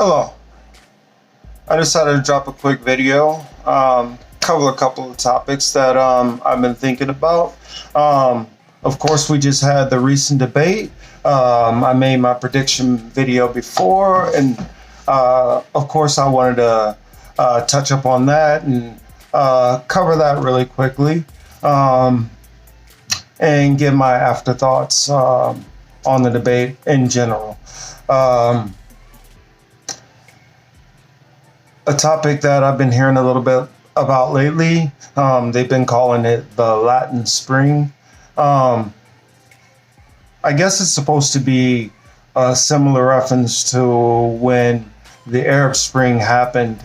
Hello. I decided to drop a quick video, cover a couple of topics that I've been thinking about. Of course, we just had the recent debate. I made my prediction video before, and of course, I wanted to touch up on that and cover that really quickly and give my afterthoughts on the debate in general. Um, a topic that I've been hearing a little bit about lately. They've been calling it the Latin Spring. Um, I guess it's supposed to be a similar reference to when the Arab Spring happened,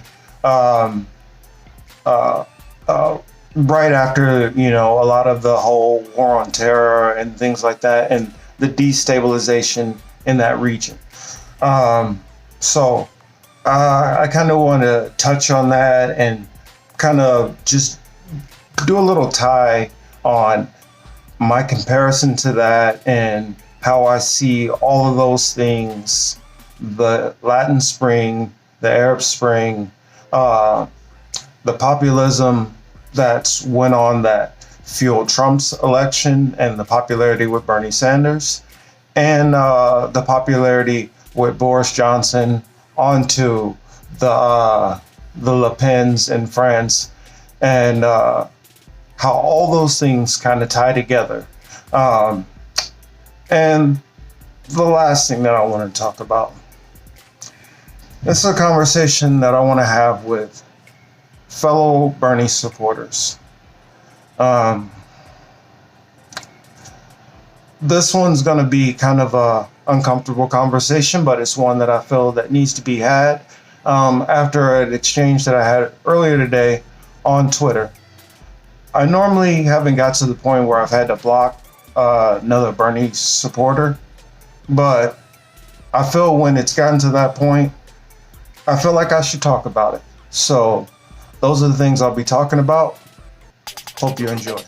um, uh, uh, right after, a lot of the whole war on terror and things like that, and the destabilization in that region. Um, so I kind of want to touch on that and kind of just do a little tie on my comparison to that and how I see all of those things, the Latin Spring, the Arab Spring, uh, the populism that's went on that fueled Trump's election and the popularity with Bernie Sanders, and the popularity with Boris Johnson onto the Le Pens in France, and how all those things kind of tie together. Um, and the last thing that I want to talk about, it's a conversation that I want to have with fellow Bernie supporters. Um, this one's going to be kind of a uncomfortable conversation, but it's one that I feel that needs to be had after an exchange that I had earlier today on Twitter. I normally haven't got to the point where I've had to block another Bernie supporter, but I feel when it's gotten to that point, I feel like I should talk about it. So those are the things I'll be talking about. Hope you enjoy.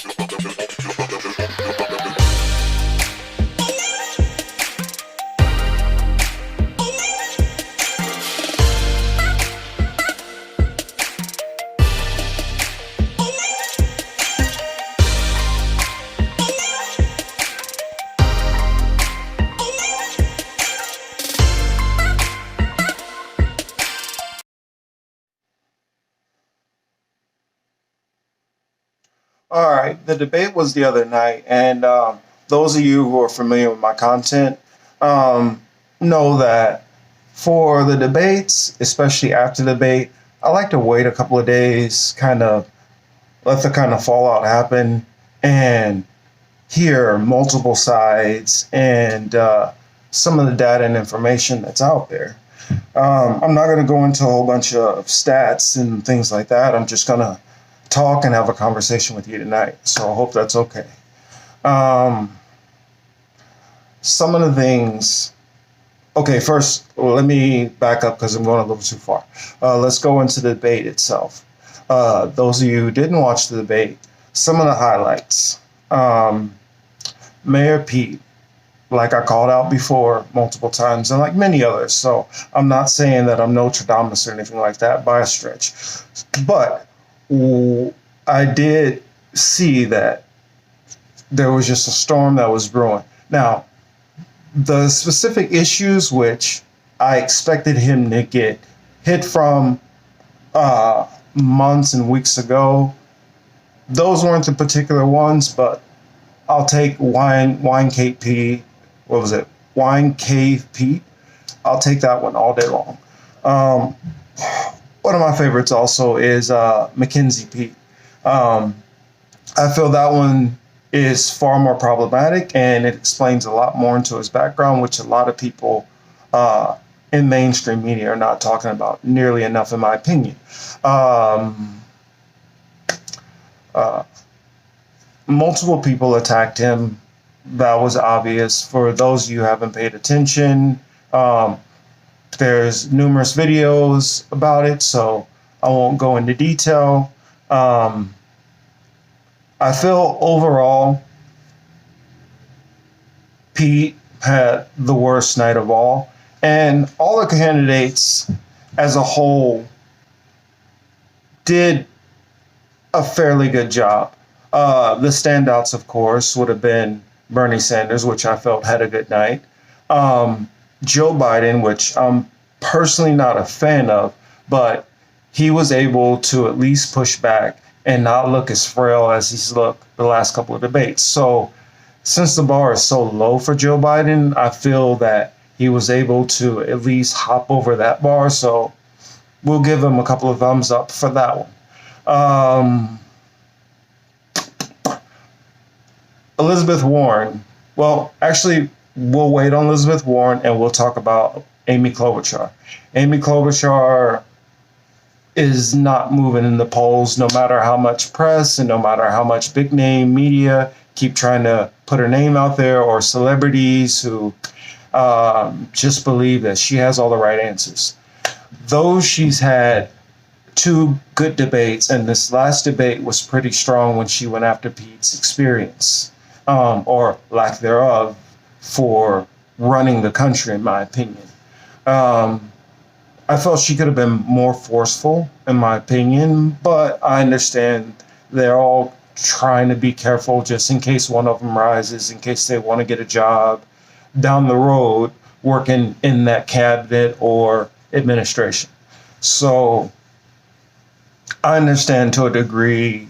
All right, the debate was the other night, and those of you who are familiar with my content um, know that for the debates, especially after the debate, I like to wait a couple of days, kind of let the kind of fallout happen, and hear multiple sides and some of the data and information that's out there. I'm not going to go into a whole bunch of stats and things like that. I'm just going to talk and have a conversation with you tonight. So I hope that's okay. Um, some of the things. Okay, first, let me back up because I'm going a little too far. Let's go into the debate itself. Those of you who didn't watch the debate, some of the highlights. Mayor Pete, like I called out before multiple times, and like many others. So I'm not saying that I'm Nostradamus or anything like that by a stretch. But I did see that there was just a storm that was brewing. Now, the specific issues which I expected him to get hit from months and weeks ago, those weren't the particular ones, but I'll take Wine Cave Pete. What was it? Wine Cave Pete. I'll take that one all day long. Um, One of my favorites also is Mackenzie Pete. I feel that one is far more problematic, and it explains a lot more into his background, which a lot of people in mainstream media are not talking about nearly enough, in my opinion. Um, uh, Multiple people attacked him. That was obvious. For those of you who haven't paid attention, um, there's numerous videos about it, so I won't go into detail. Um, I feel overall Pete had the worst night of all, And all the candidates as a whole did a fairly good job. The standouts, of course, would have been Bernie Sanders, which I felt had a good night. Um, Joe Biden, which I'm personally not a fan of, but he was able to at least push back and not look as frail as he's looked the last couple of debates. So, since the bar is so low for Joe Biden, I feel that he was able to at least hop over that bar. So, we'll give him a couple of thumbs up for that one. Um, Elizabeth Warren. Well, actually, we'll wait on Elizabeth Warren and we'll talk about Amy Klobuchar. Amy Klobuchar is not moving in the polls, no matter how much press and no matter how much big name media keep trying to put her name out there, or celebrities who just believe that she has all the right answers. Though she's had two good debates, and this last debate was pretty strong when she went after Pete's experience, or lack thereof, for running the country, in my opinion. Um, I felt she could have been more forceful, in my opinion, but I understand they're all trying to be careful just in case one of them rises, in case they want to get a job down the road working in that cabinet or administration. So I understand to a degree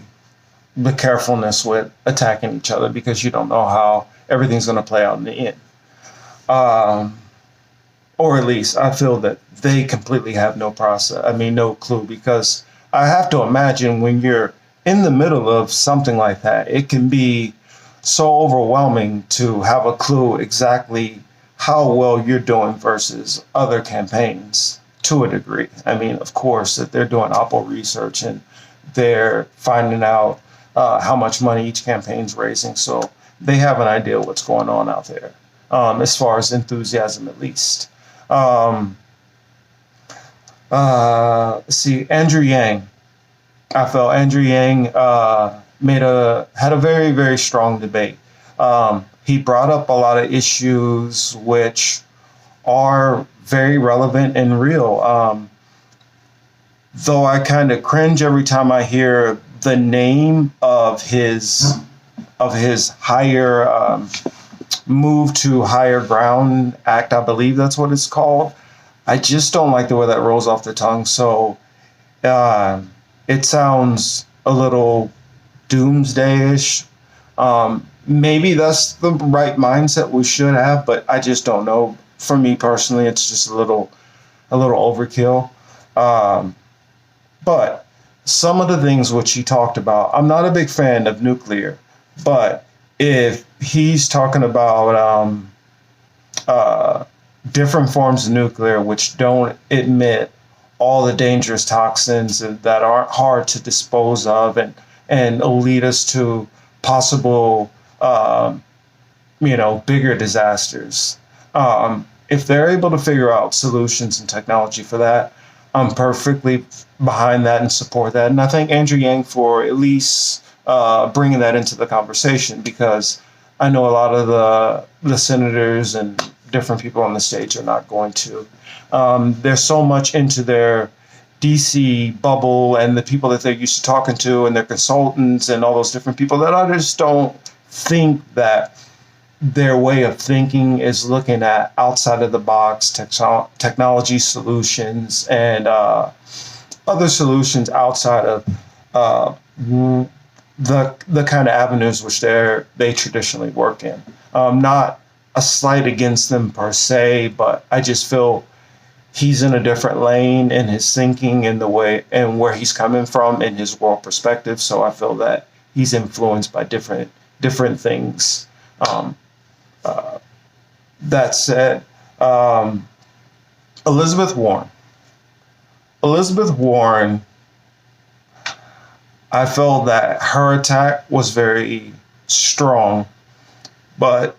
the carefulness with attacking each other because you don't know how everything's going to play out in the end. Um, or at least I feel that they completely have no process. I mean, no clue, because I have to imagine when you're in the middle of something like that, it can be so overwhelming to have a clue exactly how well you're doing versus other campaigns to a degree. I mean, of course, that they're doing Oppo research and they're finding out how much money each campaign's raising. So they have an idea what's going on out there, as far as enthusiasm, at least. Um, see, Andrew Yang. I felt Andrew Yang had a very, very strong debate. He brought up a lot of issues which are very relevant and real. Though I kind of cringe every time I hear the name of his higher move to higher ground act. I believe that's what it's called. I just don't like the way that rolls off the tongue. So uh, it sounds a little doomsday-ish. Maybe that's the right mindset we should have, but I just don't know. For me personally, it's just a little overkill. Um, but some of the things which he talked about, I'm not a big fan of nuclear, but if he's talking about different forms of nuclear which don't emit all the dangerous toxins that aren't hard to dispose of and lead us to possible bigger disasters. If they're able to figure out solutions and technology for that, I'm perfectly behind that and support that. And I thank Andrew Yang for at least bringing that into the conversation, because I know a lot of the senators and different people on the stage are not going to. They're so much into their DC bubble and the people that they're used to talking to and their consultants and all those different people that I just don't think that their way of thinking is looking at outside of the box technology solutions and other solutions outside of the kind of avenues which they traditionally work in. Not a slight against them per se, but I just feel he's in a different lane in his thinking and the way and where he's coming from in his world perspective. So I feel that he's influenced by different things. That said, Elizabeth Warren. Elizabeth Warren, I felt that her attack was very strong, but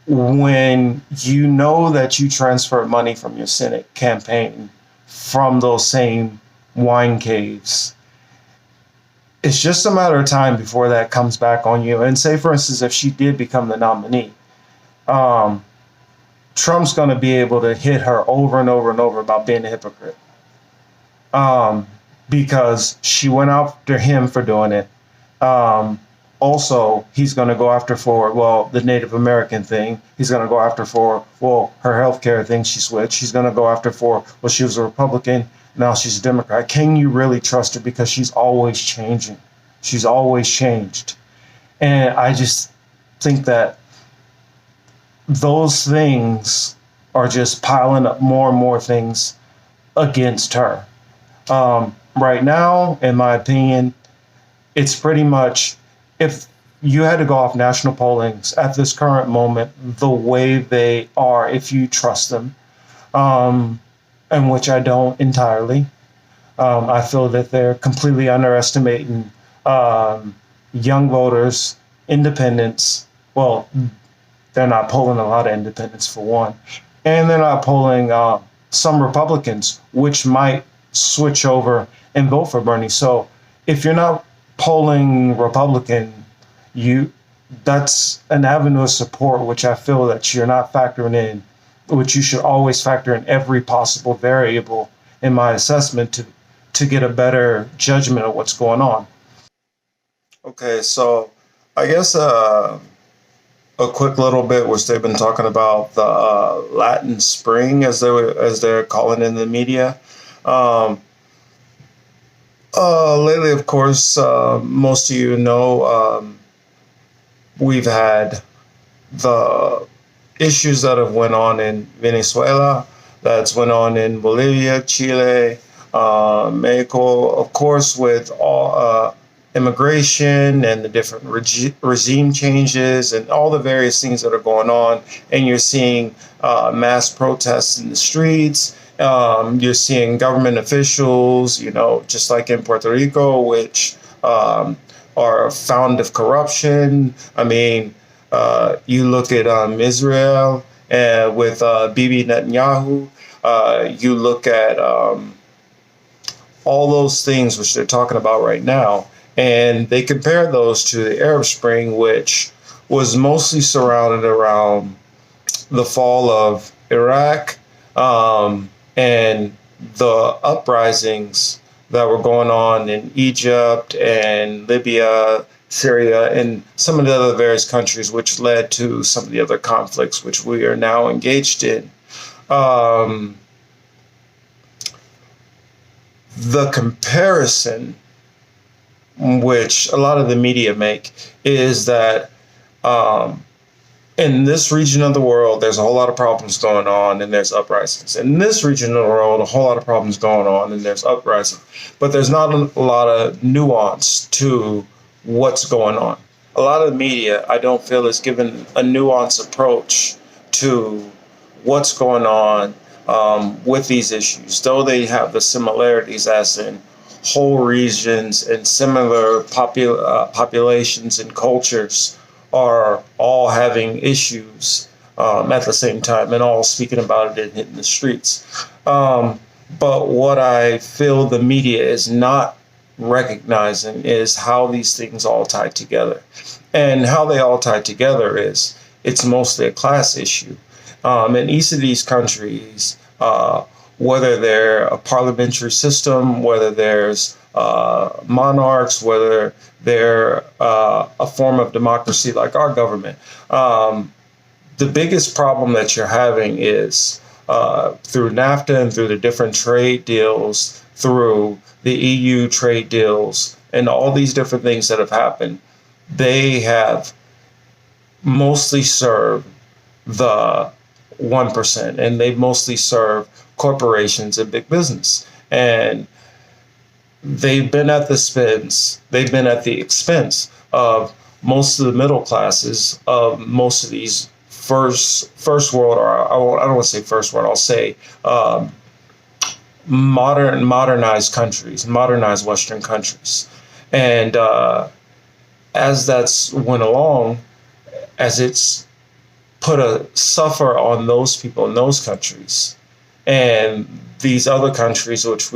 when you know that you transfer money from your Senate campaign from those same wine caves, it's just a matter of time before that comes back on you. And say, for instance, if she did become the nominee, Trump's going to be able to hit her over and over and over about being a hypocrite. Because she went after him for doing it. Also, he's going to go after for, well, the Native American thing. He's going to go after for, well, her healthcare thing she switched. He's going to go after for, well, she was a Republican, now she's a Democrat. Can you really trust her? Because she's always changing. She's always changed. And I just think that those things are just piling up more and more things against her. Right now, in my opinion, it's pretty much, if you had to go off national pollings at this current moment, the way they are, if you trust them, and which I don't entirely, I feel that they're completely underestimating young voters, independents. Well, they're not polling a lot of independents for one, and they're not polling some Republicans, which might switch over and vote for Bernie. So if you're not polling Republican, that's an avenue of support which I feel that you're not factoring in, which you should always factor in every possible variable in my assessment to get a better judgment of what's going on. Okay, so I guess a quick little bit which they've been talking about the Latin Spring, as they're calling it in the media. Lately, of course, most of you know, we've had the issues that have went on in Venezuela, that's went on in Bolivia, Chile, Mexico, of course, with all immigration and the different regime changes and all the various things that are going on. And you're seeing mass protests in the streets. You're seeing government officials, just like in Puerto Rico, which are found of corruption. I mean, you look at Israel with Bibi Netanyahu. You look at all those things which they're talking about right now, and they compare those to the Arab Spring, which was mostly surrounded around the fall of Iraq, and the uprisings that were going on in Egypt and Libya, Syria, and some of the other various countries, which led to some of the other conflicts which we are now engaged in. The comparison which a lot of the media make is that in this region of the world, there's a whole lot of problems going on and there's uprisings. In this region of the world, a whole lot of problems going on and there's uprising. But there's not a lot of nuance to what's going on. A lot of the media, I don't feel, is given a nuanced approach to what's going on with these issues, though they have the similarities as in whole regions and similar populations and cultures are all having issues at the same time and all speaking about it and hitting the streets. But what I feel the media is not recognizing is how these things all tie together. And how they all tie together is it's mostly a class issue. In each of these countries, whether they're a parliamentary system, whether there's monarchs, whether they're a form of democracy like our government, the biggest problem that you're having is through NAFTA and through the different trade deals, through the EU trade deals, and all these different things that have happened, they have mostly served the 1%, and they mostly serve corporations and big business. And they've been at the expense of most of the middle classes of most of these first world, or I don't want to say first world, I'll say modernized countries, modernized Western countries. And as that's went along, as it's put a suffer on those people in those countries, and these other countries which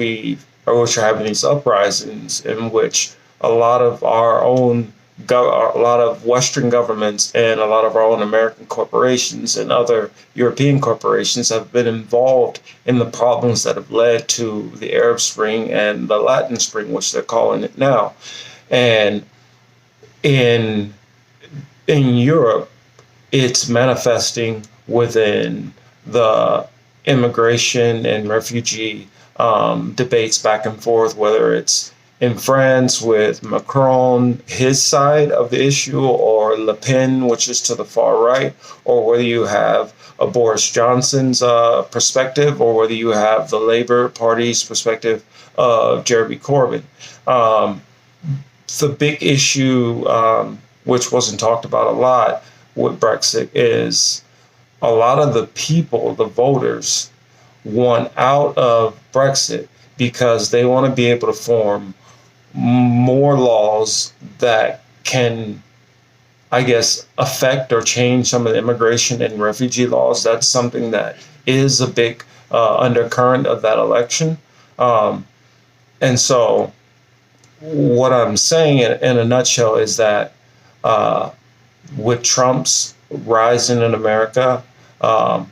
are having these uprisings, in which a lot of our own a lot of Western governments and a lot of our own American corporations and other European corporations have been involved in the problems that have led to the Arab Spring and the Latin Spring, which they're calling it now. And in Europe, it's manifesting within the immigration and refugee debates back and forth, whether it's in France with Macron, his side of the issue, or Le Pen, which is to the far right, or whether you have a Boris Johnson's perspective, or whether you have the Labour Party's perspective of Jeremy Corbyn. The big issue, which wasn't talked about a lot with Brexit, is a lot of the people, the voters, want out of Brexit because they want to be able to form more laws that can, I guess, affect or change some of the immigration and refugee laws. That's something that is a big undercurrent of that election. And so what I'm saying in a nutshell is that with Trump's rising in America, the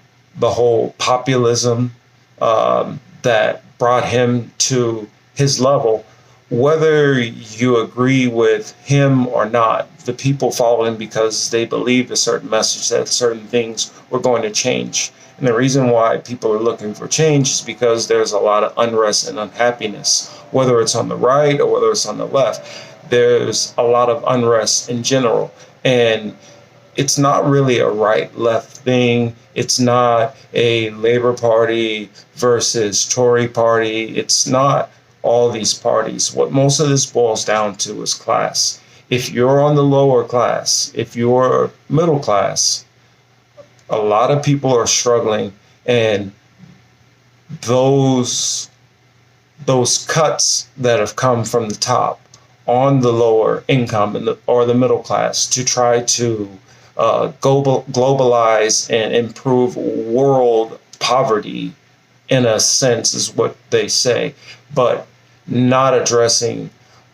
whole populism that brought him to his level, whether you agree with him or not, the people follow him because they believe a certain message that certain things were going to change. And the reason why people are looking for change is because there's a lot of unrest and unhappiness, whether it's on the right or whether it's on the left. There's a lot of unrest in general. And it's not really a right-left thing. It's not a Labour Party versus Tory Party. It's not all these parties. What most of this boils down to is class. If you're on the lower class, if you're middle class, a lot of people are struggling, and those cuts that have come from the top on the lower income or the middle class to try to globalize and improve world poverty, in a sense, is what they say, but not addressing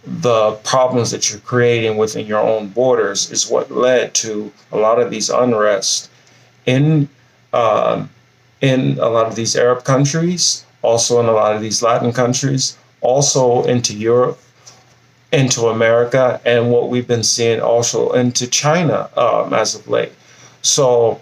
the problems that you're creating within your own borders is what led to a lot of these unrest in a lot of these Arab countries, also in a lot of these Latin countries, also into Europe, into America, and what we've been seeing also into China as of late. So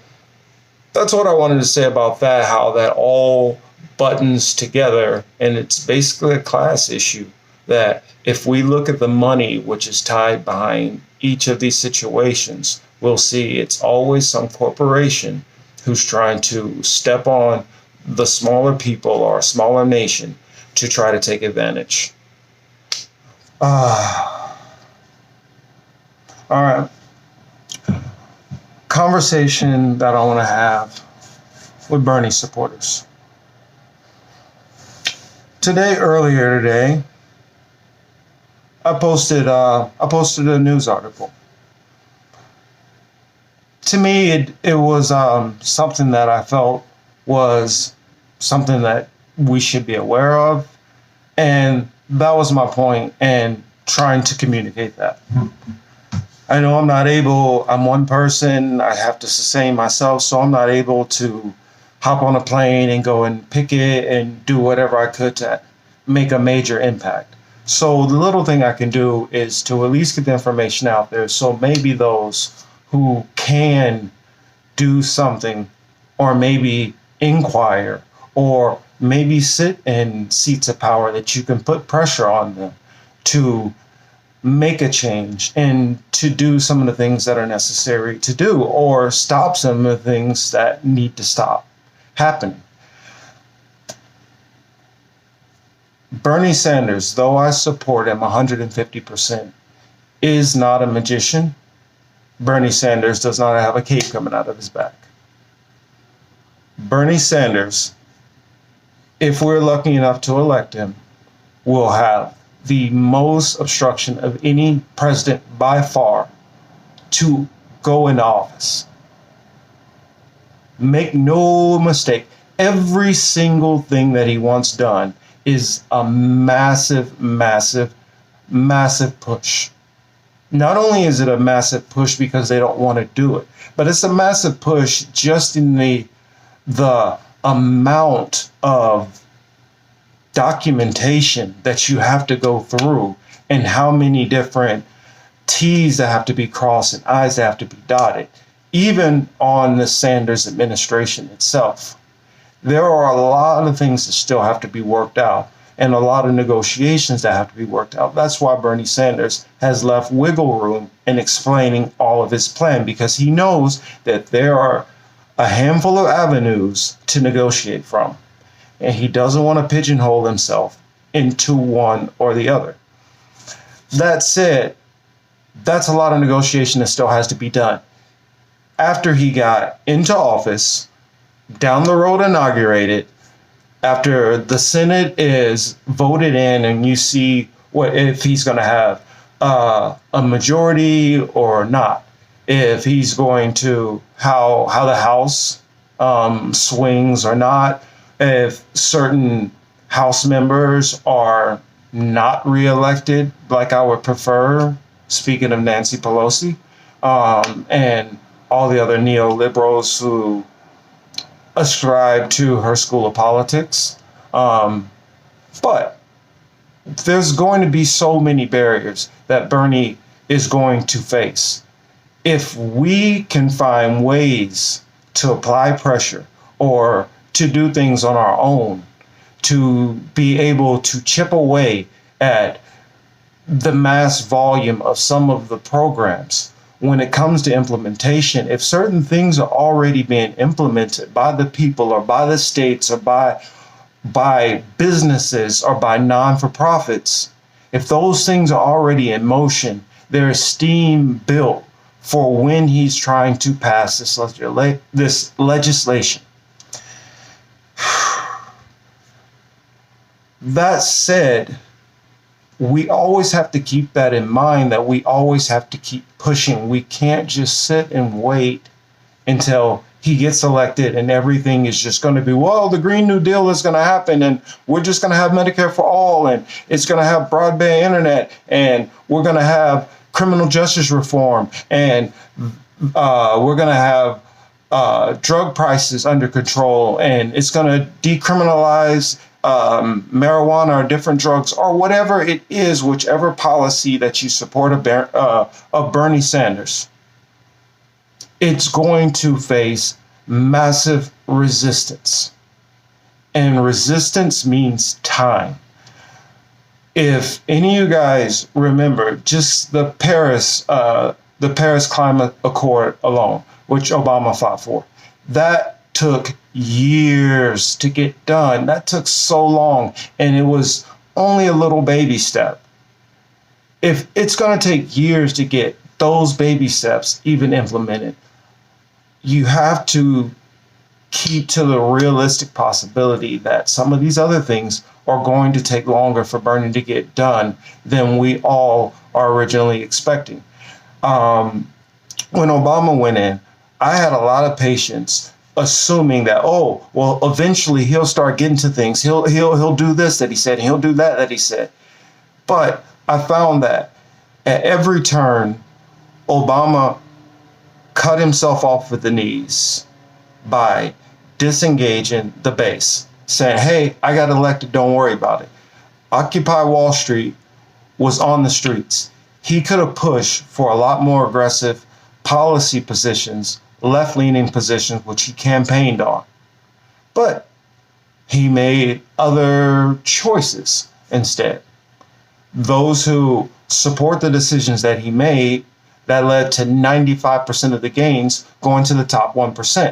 that's what I wanted to say about that, how that all buttons together, and it's basically a class issue, that if we look at the money which is tied behind each of these situations, we'll see it's always some corporation who's trying to step on the smaller people or a smaller nation to try to take advantage. All right. Conversation that I want to have with Bernie supporters. Earlier today, I posted a news article. To me, it was something that I felt was something that we should be aware of, and that was my point in trying to communicate that. I know I'm one person, I have to sustain myself, so I'm not able to hop on a plane and go and picket and do whatever I could to make a major impact. So the little thing I can do is to at least get the information out there, so maybe those who can do something, or maybe inquire, or maybe sit in seats of power, that you can put pressure on them to make a change and to do some of the things that are necessary to do, or stop some of the things that need to stop happening. Bernie Sanders, though I support him 150%, is not a magician. Bernie Sanders does not have a cape coming out of his back. Bernie Sanders, if we're lucky enough to elect him, will have the most obstruction of any president by far to go into office. Make no mistake, every single thing that he wants done is a massive, massive, massive push Not only is it a massive push because they don't want to do it, but it's a massive push just in the amount of documentation that you have to go through and how many different T's that have to be crossed and I's that have to be dotted, even on the Sanders administration itself. There are a lot of things that still have to be worked out and a lot of negotiations that have to be worked out. That's why Bernie Sanders has left wiggle room in explaining all of his plan, because he knows that there are a handful of avenues to negotiate from, and he doesn't want to pigeonhole himself into one or the other. That said, that's a lot of negotiation that still has to be done. After he got into office, down the road inaugurated, after the Senate is voted in and you see what if he's going to have a majority or not, if he's going to how the House swings or not, if certain House members are not reelected like I would prefer, speaking of Nancy Pelosi, and all the other neoliberals who ascribe to her school of politics. But there's going to be so many barriers that Bernie is going to face. If we can find ways to apply pressure or to do things on our own, to be able to chip away at the mass volume of some of the programs, when it comes to implementation, if certain things are already being implemented by the people or by the states or by businesses or by non-for-profits, if those things are already in motion, there's steam built for when he's trying to pass this legislation. That said, we always have to keep that in mind, that we always have to keep pushing. We can't just sit and wait until he gets elected and everything is just going to be, well, the Green New Deal is going to happen and we're just going to have Medicare for all and it's going to have broadband internet and we're going to have criminal justice reform and we're going to have drug prices under control and it's going to decriminalize marijuana or different drugs or whatever it is, whichever policy that you support of Bernie Sanders, it's going to face massive resistance. And resistance means time. If any of you guys remember just the Paris Climate Accord alone, which Obama fought for, that took years to get done. That took so long, and it was only a little baby step. If it's going to take years to get those baby steps even implemented, you have to keep to the realistic possibility that some of these other things are going to take longer for Bernie to get done than we all are originally expecting. When Obama went in, I had a lot of patience assuming that, oh, well, eventually he'll start getting to things. He'll do this that he said, and he'll do that he said. But I found that at every turn, Obama cut himself off at the knees by disengaging the base, saying, hey, I got elected, don't worry about it. Occupy Wall Street was on the streets. He could have pushed for a lot more aggressive policy positions, left-leaning positions, which he campaigned on. But he made other choices instead. Those who support the decisions that he made, that led to 95% of the gains going to the top 1%.